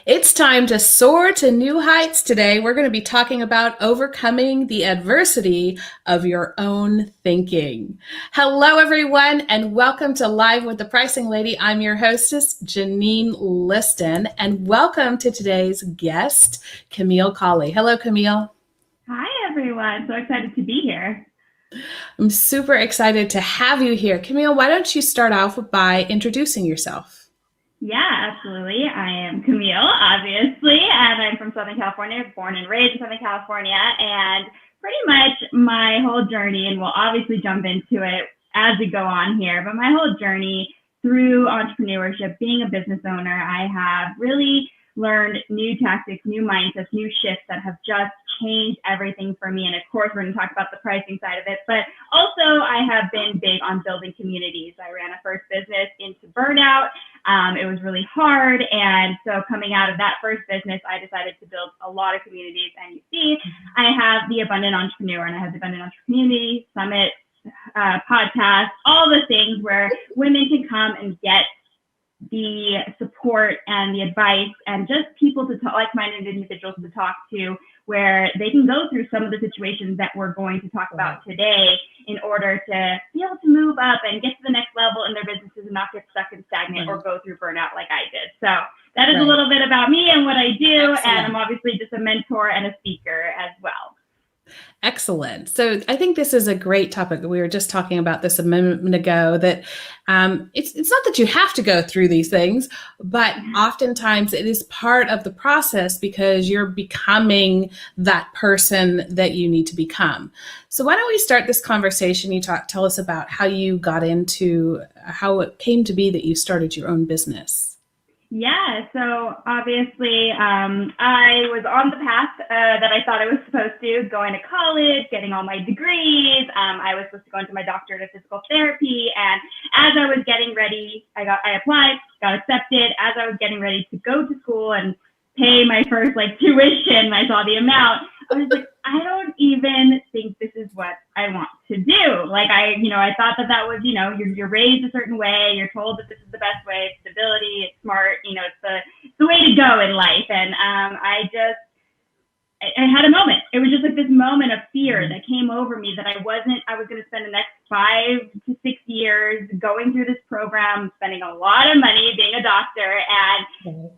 It's time to soar to new heights today. We're going to be talking about overcoming the adversity of your own thinking. Hello, everyone, and welcome to Live with the Pricing Lady. I'm your hostess, Janene Liston, and welcome to today's guest, Kamile Cawley. Hello, Kamile. Hi, everyone. So excited to be here. I'm super excited to have you here. Kamile, why don't you start off by introducing yourself? Yeah, absolutely. I am Kamille, obviously, and I'm from Southern California, born and raised in Southern California, and pretty much my whole journey, and we'll obviously jump into it as we go on here, but my whole journey through entrepreneurship, being a business owner, I have really learned new tactics, new mindsets, new shifts that have just changed everything for me. And of course, we're going to talk about the pricing side of it, but also I have been big on building communities. I ran a first business into burnout. It was really hard. And so coming out of that first business, I decided to build a lot of communities. And you see, I have the Abundant Entrepreneur, and I have the Abundant Entrepreneur Community Summit, podcast, all the things where women can come and get the support and the advice and just people to talk, like-minded individuals to talk to, where they can go through some of the situations that we're going to talk about today in order to be able to move up and get to the next level in their businesses and not get stuck and stagnant or go through burnout like I did. So that is a little bit about me and what I do. Excellent. And I'm obviously just a mentor and a speaker as well. Excellent. So I think this is a great topic. We were just talking about this a minute ago, that it's not that you have to go through these things, but oftentimes it is part of the process because you're becoming that person that you need to become. So why don't we start this conversation? You tell us about how you got into, how it came to be that you started your own business. Yeah, so obviously I was on the path that I thought I was supposed to, going to college, getting all my degrees. I was supposed to go into my doctorate of physical therapy. And as I was getting ready, I applied, got accepted. As I was getting ready to go to school and pay my first tuition, I saw the amount. I was like, I don't even think this is what I want to do. I thought that was, you're raised a certain way. You're told that this is the best way. It's stability. It's smart. It's the way to go in life. And I had a moment. It was just like this moment of fear that came over me that I was going to spend the next 5 to 6 years going through this program, spending a lot of money, being a doctor, and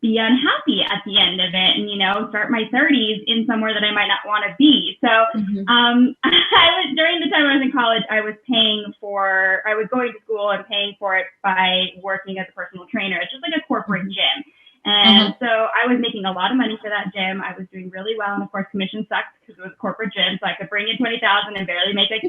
be unhappy at the end of it, and start my 30s in somewhere that I might not want to be. So during the time I was in college, I was going to school and paying for it by working as a personal trainer. It's just like a corporate gym. And so I was making a lot of money for that gym. I was doing really well. And of course, commission sucked because it was a corporate gym. So I could bring in 20,000 and barely make like 3.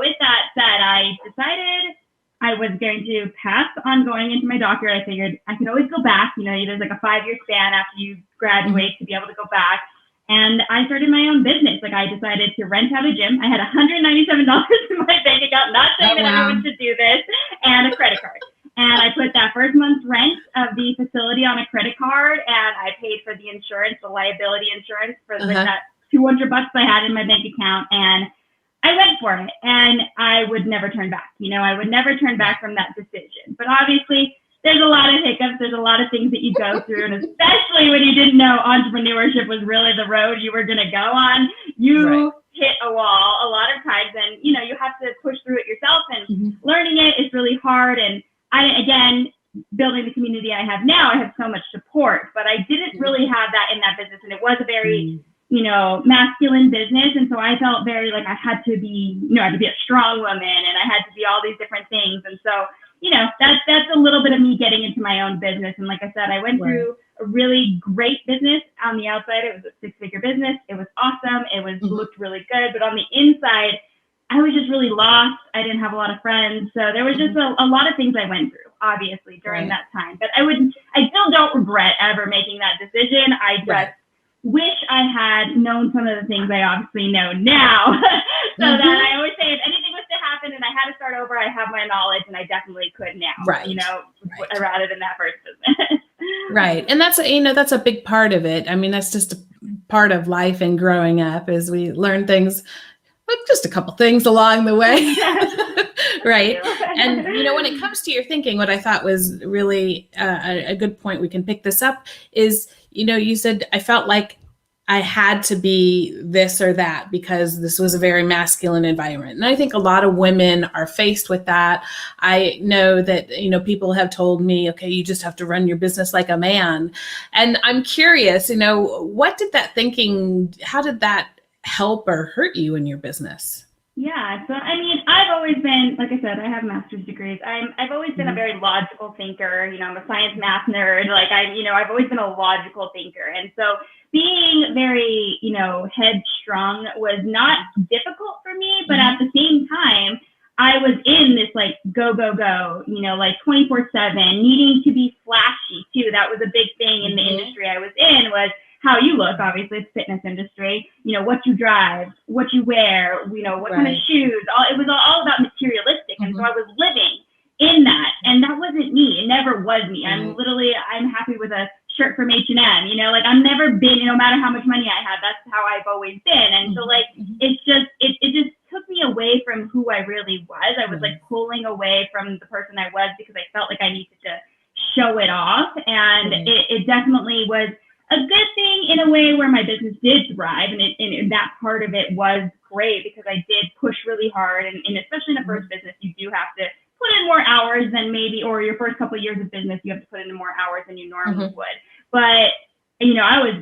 With that said, I decided I was going to pass on going into my doctorate. I figured I could always go back. There's like a 5-year span after you graduate to be able to go back. And I started my own business. I decided to rent out a gym. I had $197 in my bank account, not saying that everyone should do this, and a credit card. And I put that first month's rent of the facility on a credit card, and I paid for the insurance, the liability insurance for that $200 I had in my bank account. And I went for it, and I would never turn back. I would never turn back from that decision. But obviously, there's a lot of hiccups. There's a lot of things that you go through, and especially when you didn't know entrepreneurship was really the road you were going to go on, you hit a wall a lot of times, and you have to push through it yourself. And learning it is really hard. And building the community I have now, I have so much support, but I didn't really have that in that business, and it was a very masculine business. And so I felt very like I had to be, I had to be a strong woman, and I had to be all these different things. And so, that's a little bit of me getting into my own business. And like I said, I went through a really great business. On the outside, it was a 6-figure business. It was awesome. It was looked really good. But on the inside, I was just really lost. I didn't have a lot of friends. So there was just a lot of things I went through, obviously, during that time. But I still don't regret ever making that decision. I just wish I had known some of the things I obviously know now. So that I always say, if anything was to happen and I had to start over, I have my knowledge, and I definitely could now, rather than that first business. Right. And that's a big part of it. I mean, that's just a part of life and growing up, is we learn things, just a couple things along the way. Right. And, when it comes to your thinking, what I thought was really a good point, we can pick this up, is, you said, I felt like I had to be this or that because this was a very masculine environment. And I think a lot of women are faced with that. I know that, people have told me, okay, you just have to run your business like a man. And I'm curious, what did that thinking, how did that help or hurt you in your business? Yeah, so I mean, I've always been, like I said, I have master's degrees. I've always been a very logical thinker. I'm a science math nerd. Like I've always been a logical thinker. And so being very, headstrong was not difficult for me, but at the same time, I was in this like go, go, go, like 24/7, needing to be flashy too. That was a big thing in the industry I was in, was how you look. Obviously, it's fitness industry, what you drive, what you wear, what kind of shoes, it was all about materialistic. And so I was living in that, and that wasn't me. It never was me. I'm happy with a shirt from H&M, like I've never been, no matter how much money I have, that's how I've always been. And so like, it just took me away from who I really was. I was like pulling away from the person I was because I felt like I needed to show it off. And it definitely was a good thing in a way where my business did thrive, and that part of it was great because I did push really hard, and especially in the first business, you do have to put in more hours than maybe, or your first couple of years of business, you have to put in more hours than you normally would. But I was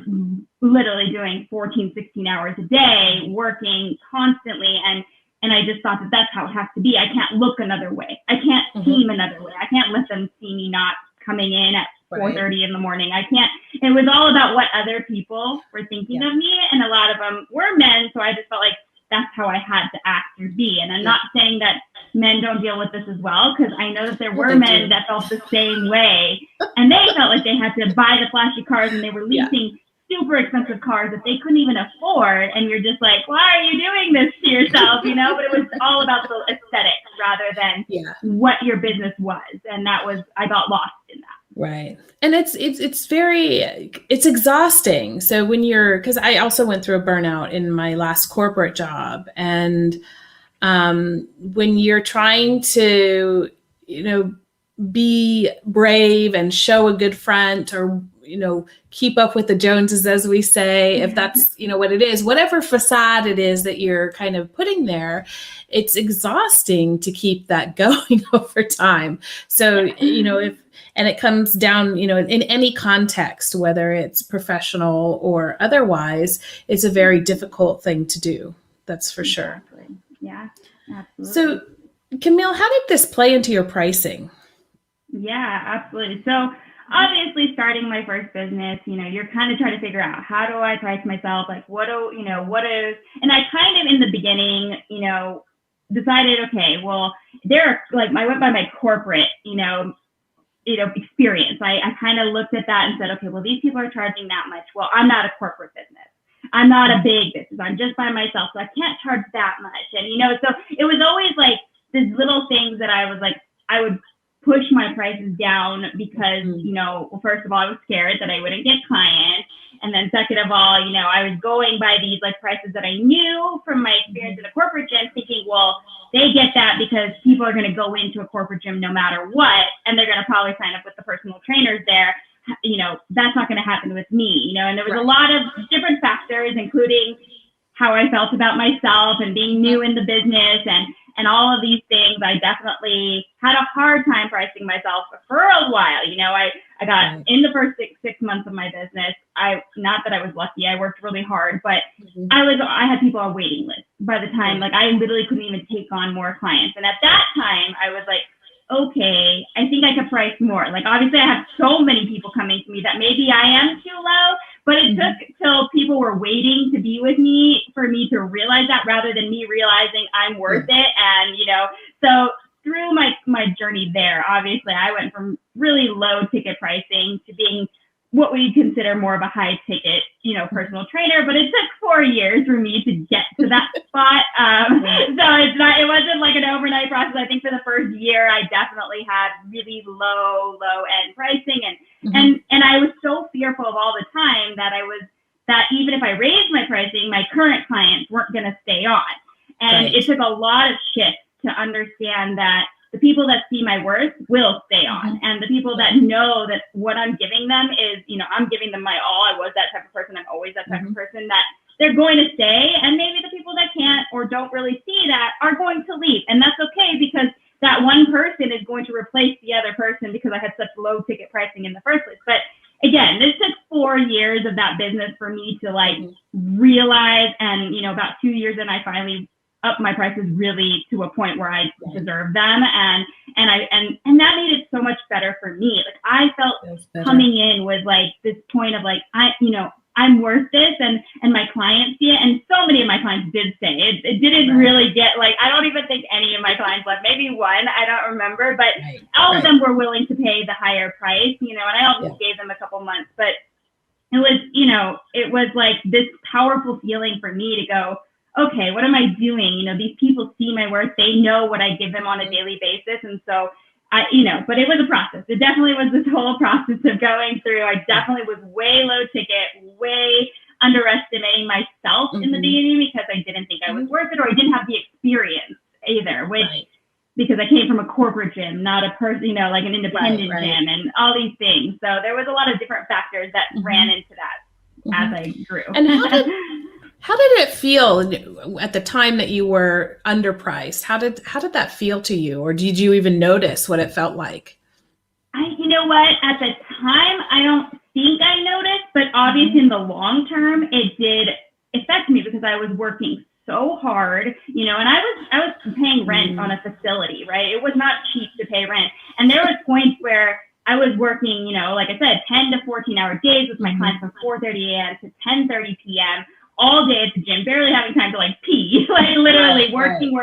literally doing 14, 16 hours a day, working constantly, and I just thought that that's how it has to be. I can't look another way. I can't seem another way. I can't let them see me not coming in at 4:30 in the morning. I can't. It was all about what other people were thinking of me, and a lot of them were men. So I just felt like that's how I had to act or be. And I'm not saying that men don't deal with this as well, because I know that there were men that felt the same way, and they felt like they had to buy the flashy cars, and they were leasing super expensive cars that they couldn't even afford. And you're just like, why are you doing this to yourself? But it was all about the aesthetic rather than what your business was. And that was, I got lost in that. Right. And it's exhausting. So because I also went through a burnout in my last corporate job, and when you're trying to, be brave and show a good front, or, keep up with the Joneses, as we say, if that's, what it is, whatever facade it is that you're kind of putting there, it's exhausting to keep that going over time. So, and it comes down, in any context, whether it's professional or otherwise, it's a very difficult thing to do. That's for sure. Yeah, absolutely. So, Kamille, how did this play into your pricing? Yeah, absolutely. So obviously starting my first business, you're kind of trying to figure out, how do I price myself? Like, what is, and I kind of in the beginning, decided, okay, well, I went by my corporate, experience. I kind of looked at that and said, okay, well, these people are charging that much. Well, I'm not a corporate business. I'm not a big business. I'm just by myself. So I can't charge that much. And, so it was always like these little things that I was like, I would push my prices down because, well, first of all, I was scared that I wouldn't get clients. And then second of all, I was going by these like prices that I knew from my experience in a corporate gym, thinking, well, they get that because people are going to go into a corporate gym no matter what, and they're going to probably sign up with the personal trainers there. That's not going to happen with me, and there was a lot of different factors, including how I felt about myself and being new in the business and all of these things. I definitely had a hard time pricing myself for a while. I got in the first six months of my business. Not that I was lucky, I worked really hard, but I had people on waiting lists by the time, like I literally couldn't even take on more clients. And at that time I was like, okay, I think I could price more. Like, obviously I have so many people coming to me that maybe I am too low, but it took till people were waiting to be with me for me to realize that, rather than me realizing I'm worth it. And, so through my journey there, obviously I went from really low ticket pricing to being what we consider more of a high ticket, personal trainer. But it took 4 years for me to get to that spot. So it wasn't like an overnight process. I think for the first year, I definitely had really low end pricing. And I was so fearful of all the time that even if I raised my pricing, my current clients weren't going to stay on. And it took a lot of shifts to understand that the people that see my worth will stay on. And the people that know that what I'm giving them is, I'm giving them my all. I was that type of person. I'm always that type of person, that they're going to stay. And maybe the people that can't or don't really see that are going to leave. And that's okay, because that one person is going to replace the other person because I had such low ticket pricing in the first place. But again, this took 4 years of that business for me to like realize. And, about 2 years in, I finally upped my prices really to a point where I deserve them. And that made it so much better for me. Like I felt coming in with like this point of like, I'm worth this, and my clients see it. And so many of my clients did say it didn't really get like, I don't even think any of my clients left, maybe one, I don't remember, but all of them were willing to pay the higher price, and I almost gave them a couple months, but it was, it was like this powerful feeling for me to go, okay, what am I doing? These people see my worth. They know what I give them on a daily basis. And so but it was a process. It definitely was this whole process of going through. I definitely was way low ticket, way underestimating myself in the beginning because I didn't think I was worth it, or I didn't have the experience either, which because I came from a corporate gym, not a person, like an independent gym, and all these things. So there was a lot of different factors that ran into that as I grew. And how did it feel at the time that you were underpriced? How did that feel to you? Or did you even notice what it felt like? You know what? At the time, I don't think I noticed, but obviously in the long term, it did affect me because I was working so hard, and I was paying rent on a facility, right? It was not cheap to pay rent. And there was points where I was working, like I said, 10 to 14-hour days with my clients from 4:30 a.m. to 10:30 p.m., all day at the gym, barely having time to like pee, like literally working,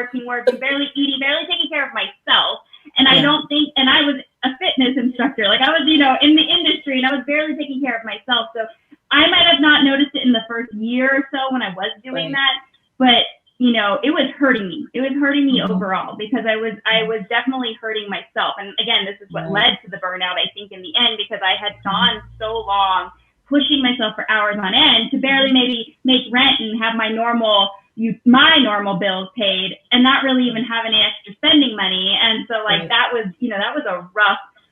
barely eating, barely taking care of myself. And I don't think, and I was a fitness instructor, like I was, in the industry, and I was barely taking care of myself. So I might have not noticed it in the first year or so when I was doing that, but it was hurting me. It was hurting me overall because I was definitely hurting myself. And again, this is what led to the burnout, I think, in the end, because I had gone so long pushing myself for hours on end to barely maybe make rent and have my normal bills paid and not really even have any extra spending money. And so like that was a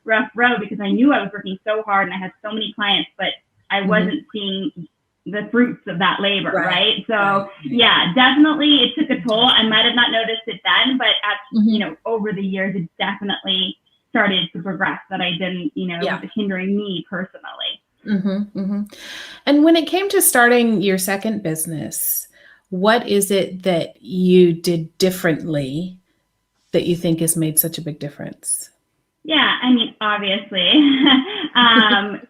rough road because I knew I was working so hard and I had so many clients, but I wasn't seeing the fruits of that labor, right? So yeah, definitely it took a toll. I might have not noticed it then, but over the years, it definitely started to progress that I didn't, it was hindering me personally. And when it came to starting your second business, what is it that you did differently that you think has made such a big difference? Yeah, I mean, obviously,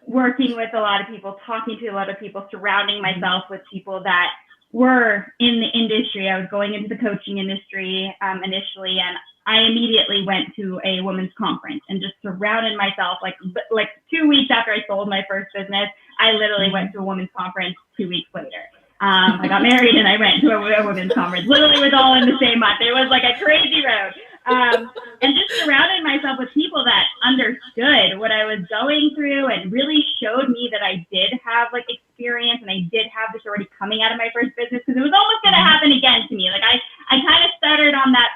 working with a lot of people, talking to a lot of people, surrounding myself with people that were in the industry. I was going into the coaching industry initially, and I immediately went to a women's conference and just surrounded myself. Like 2 weeks after I sold my first business, I literally went to a women's conference 2 weeks later. I got married and I went to a women's conference. Literally was all in the same month. It was like a crazy road. And just surrounded myself with people that understood what I was going through and really showed me that I did have like experience and I did have this already coming out of my first business, because it was almost going to happen again to me. Like I kind of stuttered on that,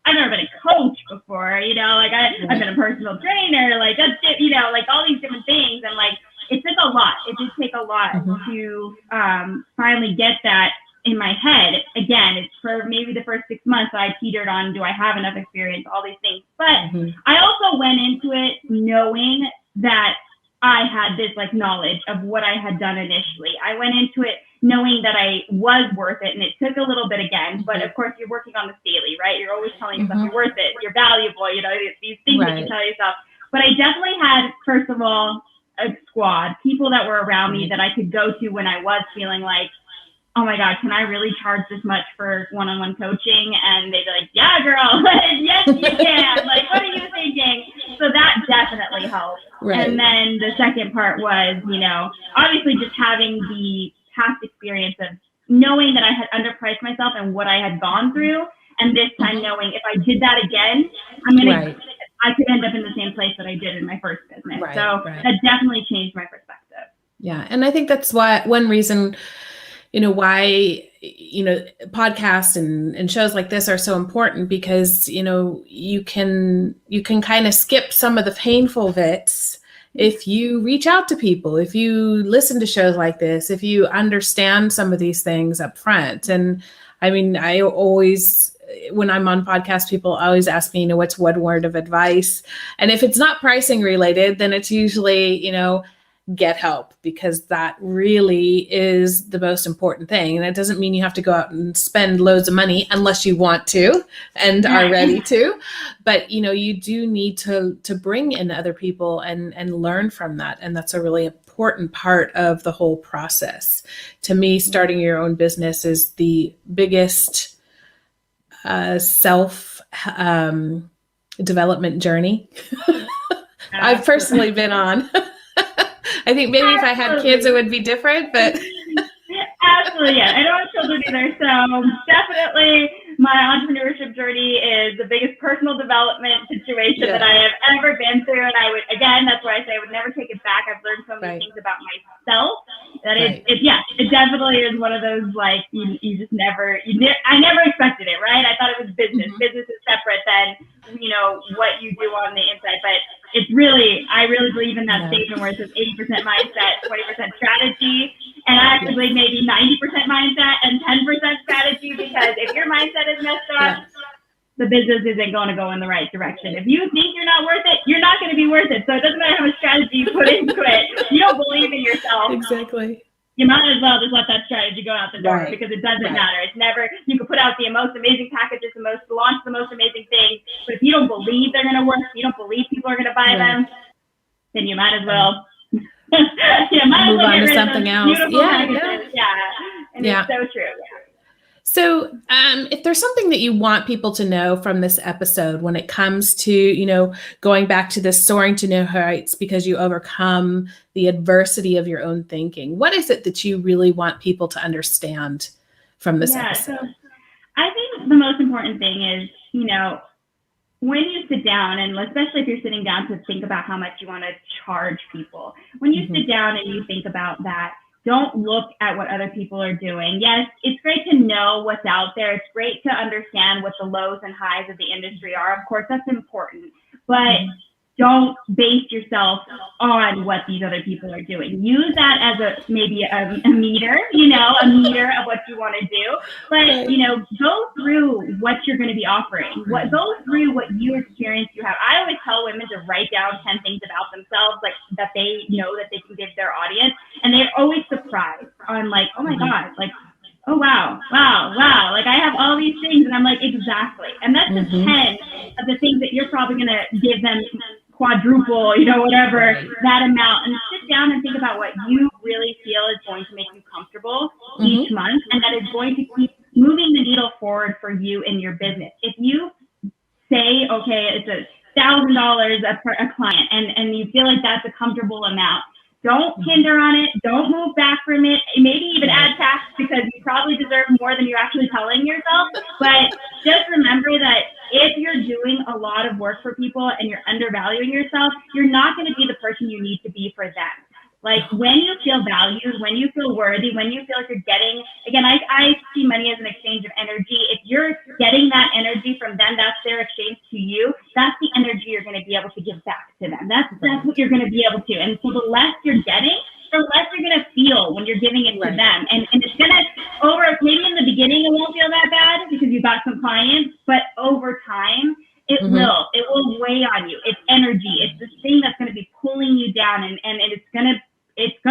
I've never been a coach before, I've been a personal trainer, like that's, like all these different things. And like, it took a lot. It did take a lot to finally get that in my head. Again, it's for maybe the first 6 months I teetered on, do I have enough experience, all these things. But I also went into it knowing that I had this like knowledge of what I had done initially. I went into it knowing that I was worth it, and it took a little bit again, but of course you're working on this daily, right? You're always telling yourself you're worth it, you're valuable, these things that you tell yourself. But I definitely had, first of all, a squad, people that were around me that I could go to when I was feeling like, oh my God, can I really charge this much for one-on-one coaching? And they'd be like, yeah, girl, yes, you can. Like, what are you thinking? So that definitely helped. And then the second part was, obviously just having the past experience of knowing that I had underpriced myself and what I had gone through. And this time knowing if I did that again, I could end up in the same place that I did in my first business. So that definitely changed my perspective. Yeah. And I think that's why one reason why, podcasts and shows like this are so important, because, you can kind of skip some of the painful bits if you reach out to people, if you listen to shows like this, if you understand some of these things up front. And I mean, I always, when I'm on podcasts, people always ask me, what's one word of advice? And if it's not pricing related, then it's usually, get help, because that really is the most important thing. And it doesn't mean you have to go out and spend loads of money unless you want to and are ready to. But, you do need to bring in other people and learn from that. And that's a really important part of the whole process. To me, starting your own business is the biggest self development journey I've personally been on. I think maybe if I had kids, it would be different, but. Absolutely, yeah. I don't have children either, so definitely my entrepreneurship journey is the biggest personal development situation that I have ever been through. And I would, again, that's why I say I would never take it back. I've learned so many things about myself that it definitely is one of those, like, you just never, I never expected it, right? I thought it was business. Business is separate than, what you do on the inside. But it's really, I really believe in that statement where it says 80% mindset, 20% strategy. And I actually believe maybe 90% mindset and 10% strategy, because if your mindset is messed up, the business isn't going to go in the right direction. If you think you're not worth it, you're not going to be worth it. So it doesn't matter how much strategy you put into it. If you don't believe in yourself. Exactly. You might as well just let that strategy go out the door, because it doesn't matter. It's never, you can put out the most amazing packages, launch the most amazing things, but if you don't believe they're going to work, if you don't believe people are going to buy them, then you might as well. Move on to something else. And it's so true. So if there's something that you want people to know from this episode when it comes to, going back to this soaring to new heights because you overcome the adversity of your own thinking, what is it that you really want people to understand from this episode? So I think the most important thing is, when you sit down, and especially if you're sitting down to think about how much you want to charge people, when you sit down and you think about that, don't look at what other people are doing. Yes, it's great to know what's out there. It's great to understand what the lows and highs of the industry are. Of course, that's important. But don't base yourself on what these other people are doing. Use that as maybe a meter, a meter of what you want to do. But, go through what you're going to be offering. Go through what experience you have. I always tell women to write down 10 things about themselves, like that they know that they can give their audience. And they're always surprised on, like, oh my God, like, oh, wow. Like, I have all these things. And I'm like, exactly. And that's the 10 of the things that you're probably going to give them quadruple, whatever that amount, and sit down and think about what you really feel is going to make you comfortable each month, and that is going to keep moving the needle forward for you in your business. If you say, okay, it's $1,000 a client, and you feel like that's a comfortable amount, don't hinder on it. Don't move back from it. Maybe even add tax, because you probably deserve more than you're actually telling yourself. But just remember that if you're doing a lot of work for people and you're undervaluing yourself, you're not going to be the person you need to be for them. Like, when you feel valued, when you feel worthy, when you feel like you're getting, again, I see money as an exchange of energy. If you're getting that energy from them, that's their exchange to you. That's the energy you're going to be able to give back to them. That's what you're going to be able to. And so the less you're getting, the less you're going to feel when you're giving it to them. And it's going to, maybe in the beginning, it won't feel that bad because you've got some clients, but over time, it will weigh on you. It's energy. It's this thing that's going to be pulling you down, and it's going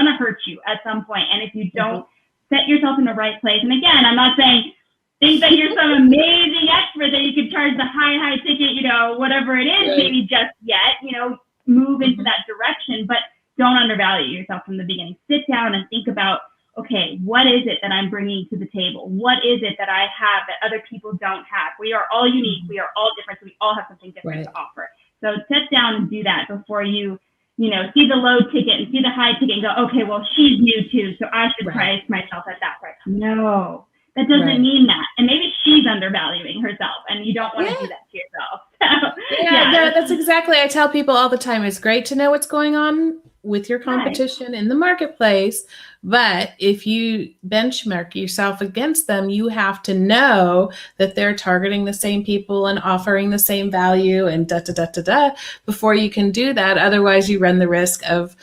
to hurt you at some point. And if you don't set yourself in the right place, and again, I'm not saying think that you're some amazing expert that you can charge the high ticket, whatever it is, maybe just yet, move into that direction, but don't undervalue yourself from the beginning. Sit down and think about, okay, what is it that I'm bringing to the table? What is it that I have that other people don't have? We are all unique. We are all different. So we all have something different to offer. So sit down and do that before you see the low ticket and see the high ticket and go, okay, well, she's new too, so I should price myself at that price. No, that doesn't mean that. And maybe she's undervaluing herself, and you don't want to do that to yourself. So, that's exactly, I tell people all the time, it's great to know what's going on with your competition in the marketplace. But if you benchmark yourself against them, you have to know that they're targeting the same people and offering the same value and before you can do that. Otherwise, you run the risk of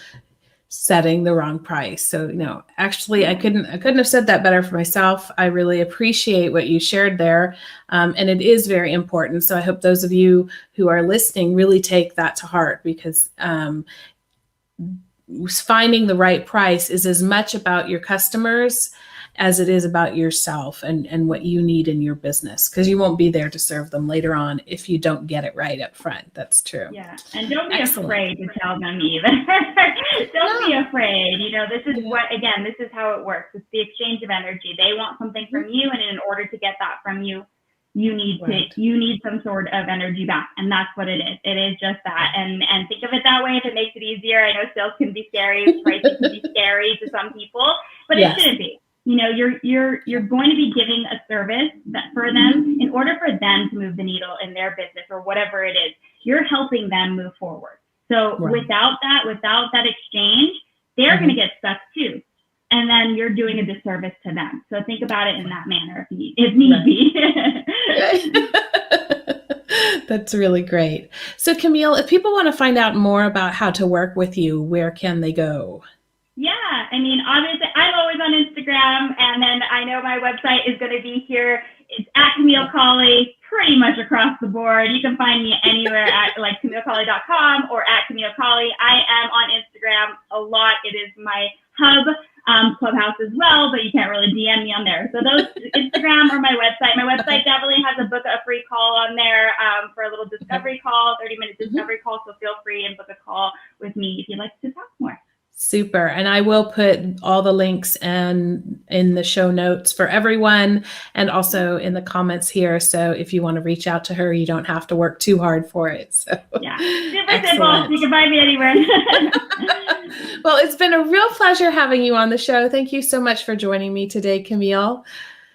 setting the wrong price. So, actually, I couldn't have said that better for myself. I really appreciate what you shared there. And it is very important. So I hope those of you who are listening really take that to heart, because finding the right price is as much about your customers as it is about yourself and what you need in your business, because you won't be there to serve them later on if you don't get it right up front. That's true. Yeah. And don't be afraid to tell them either. Don't be afraid. This is this is how it works. It's the exchange of energy. They want something from you, and in order to get that from you, you need some sort of energy back. And that's what it is. It is just that. And think of it that way if it makes it easier. I know sales can be scary, pricing can be scary to some people, but it shouldn't be. You're going to be giving a service for them in order for them to move the needle in their business or whatever it is. You're helping them move forward. So without that exchange, they're going to get stuck too. And then you're doing a disservice to them. So think about it in that manner if need be. That's really great. So Kamille, if people want to find out more about how to work with you, where can they go? Yeah, obviously I'm always on Instagram, and then I know my website is going to be here. It's at Kamile Cawley, pretty much across the board. You can find me anywhere at KamileCawley.com or at Kamile Cawley. I am on Instagram a lot. It is my hub, Clubhouse as well, but you can't really DM me on there. So those, Instagram or my website. My website definitely has a book a free call on there for a little discovery call, 30-minute discovery call. So feel free and book a call with me if you'd like to talk more. Super. And I will put all the links in the show notes for everyone, and also in the comments here. So if you want to reach out to her, you don't have to work too hard for it. So yeah, super simple. You can find me anywhere. Well, it's been a real pleasure having you on the show. Thank you so much for joining me today, Kamille.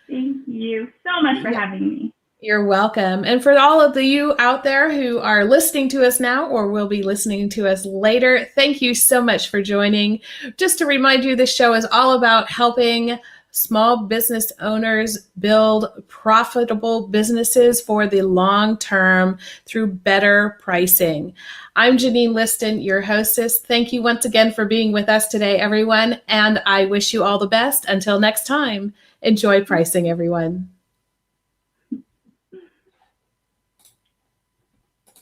Thank you so much for having me. You're welcome. And for all of you out there who are listening to us now or will be listening to us later, thank you so much for joining. Just to remind you, this show is all about helping small business owners build profitable businesses for the long term through better pricing. I'm Janene Liston, your hostess. Thank you once again for being with us today, everyone. And I wish you all the best. Until next time, enjoy pricing, everyone.